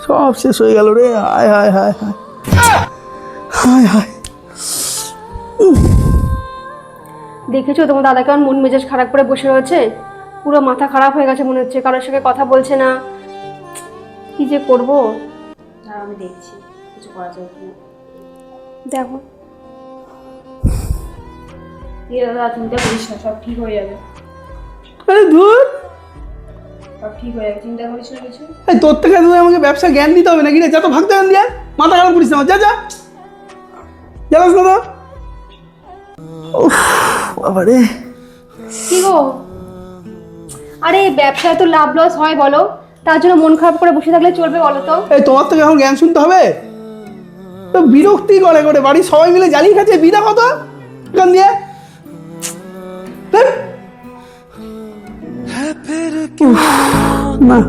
সব শেষ হয়ে গেল রে। হায় হায় হায় হায় হায় হায়। দেখেছো তোমার দাদা কেমন মন মেজাজ খারাপ করে বসে রয়েছে, পুরো মাথা খারাপ হয়ে গেছে মনে হচ্ছে, কারোর সঙ্গে কথা বলছে না। কি যে করবো, আর আমি দেখছি কিছু করা যায় কিনা। দেখো। দাদা চিন্তা করিস না, সব ঠিক হয়ে যাবে, আরে ধুর, সব ঠিক হয়ে যাবে, চিন্তা করিস না কিছু। এই তোর থেকে তুই আমাকে ব্যবসা জ্ঞান দিতে হবে নাকি রে? যা তো ভাগতে জ্ঞান দিয়ে, মাথা খারাপ করিস না আমার। যা যা জানাস না তো। উফ বাবা রে। কি গো, আরে ব্যবসায় তো লাভ লস হয় বলো, তার জন্য মন খারাপ করে বসে থাকলে চলবে বলো তো? এই তোমার থেকে এখন জ্ঞান শুনতে হবে? তো বিরক্তি করে করে বাড়ির সবাই মিলে জ্বালিয়ে খাচ্ছে, বিনা কত জ্ঞান দিয়ে। উফ, না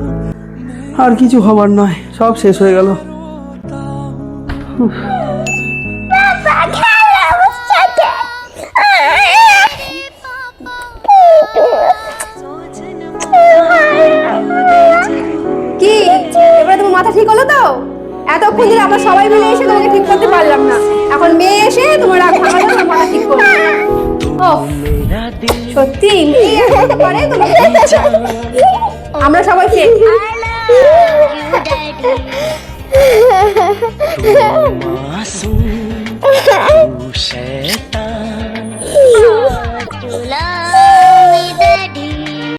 আর কিছু হবার নয়, সব শেষ হয়ে গেল। কি এবারে তোমার মাথা ঠিক হলো তো? এতক্ষণ ধরে আমরা সবাই মিলে এসে তোমাকে ঠিক করতে পারলাম না, এখন মেয়ে এসে তোমার রাগ ভাঙালো, তোমার মাথা ঠিক করবে। ও সত্যি মেয়ে আসতে পারে তোমাকে? আমরা সবাই খেয়ে